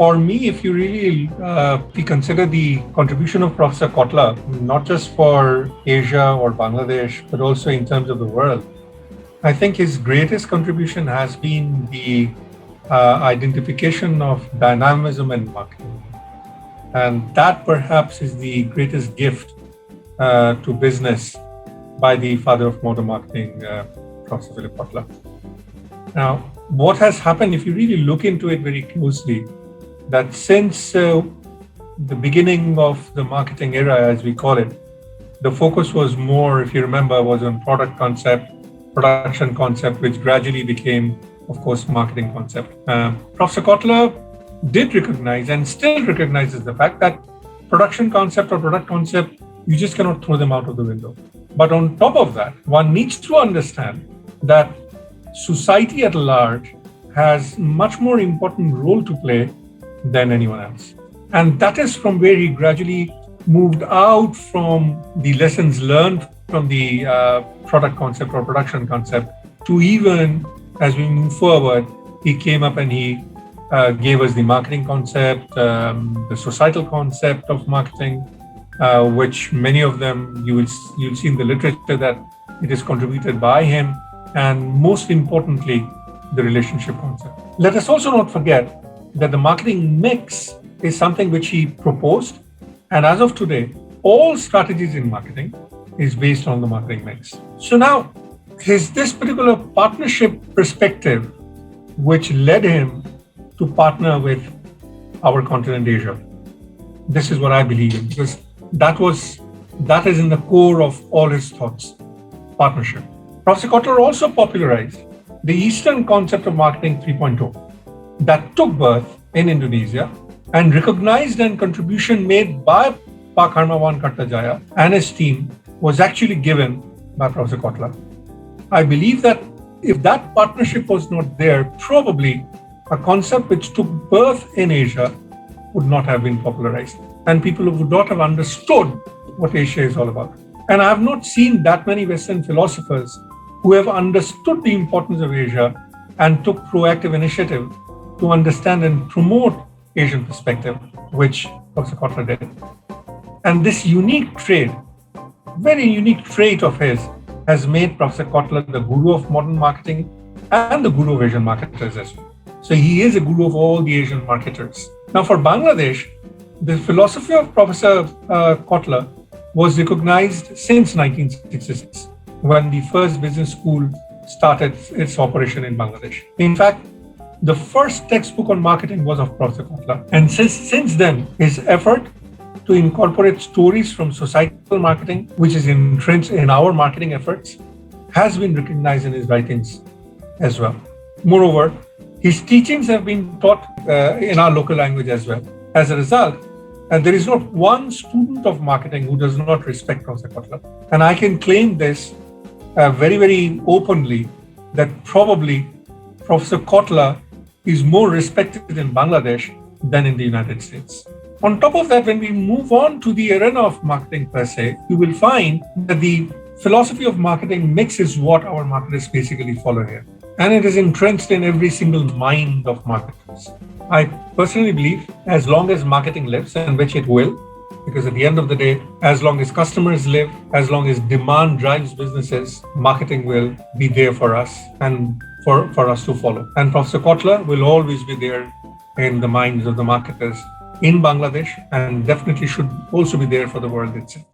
For me, if you really we consider the contribution of Professor Kotler, not just for Asia or Bangladesh, but also in terms of the world, I think his greatest contribution has been the identification of dynamism in marketing. And that perhaps is the greatest gift to business by the father of modern marketing, Professor Philip Kotler. Now, what has happened, if you really look into it very closely, that since the beginning of the marketing era, as we call it, the focus was more, if you remember, was on product concept, production concept, which gradually became, of course, marketing concept. Professor Kotler did recognize and still recognizes the fact that production concept or product concept, you just cannot throw them out of the window. But on top of that, one needs to understand that society at large has much more important role to play than anyone else. And that is from where he gradually moved out from the lessons learned from the product concept or production concept to, even as we move forward, he came up and he gave us the marketing concept, the societal concept of marketing, which many of them you'll see in the literature that it is contributed by him, and most importantly, the relationship concept. Let us also not forget that the marketing mix is something which he proposed, and as of today, all strategies in marketing is based on the marketing mix. So now, this particular partnership perspective, which led him to partner with our continent Asia. This is what I believe in, because that is in the core of all his thoughts, partnership. Professor Kotler also popularized the Eastern concept of marketing 3.0 that took birth in Indonesia and recognized and contribution made by Pak Harmawan Kartajaya and his team was actually given by Professor Kotler. I believe that if that partnership was not there, probably a concept which took birth in Asia would not have been popularized, and people would not have understood what Asia is all about. And I have not seen that many Western philosophers who have understood the importance of Asia and took proactive initiative to understand and promote Asian perspective, which Professor Kotler did. And this unique trait, very unique trait of his, has made Professor Kotler the guru of modern marketing and the guru of Asian marketers as well. So he is a guru of all the Asian marketers. Now for Bangladesh, the philosophy of Professor Kotler was recognized since 1966, when the first business school started its operation in Bangladesh. In fact, the first textbook on marketing was of Professor Kotler. And since then, his effort to incorporate stories from societal marketing, which is entrenched in our marketing efforts, has been recognized in his writings as well. Moreover, his teachings have been taught in our local language as well. As a result, there is not one student of marketing who does not respect Professor Kotler. And I can claim this very, very openly, that probably Professor Kotler is more respected in Bangladesh than in the United States. On top of that, when we move on to the arena of marketing per se, you will find that the philosophy of marketing mix is what our marketers basically follow here. And it is entrenched in every single mind of marketers. I personally believe as long as marketing lives, and which it will, because at the end of the day, as long as customers live, as long as demand drives businesses, marketing will be there for us and for us to follow. And Professor Kotler will always be there in the minds of the marketers in Bangladesh, and definitely should also be there for the world itself.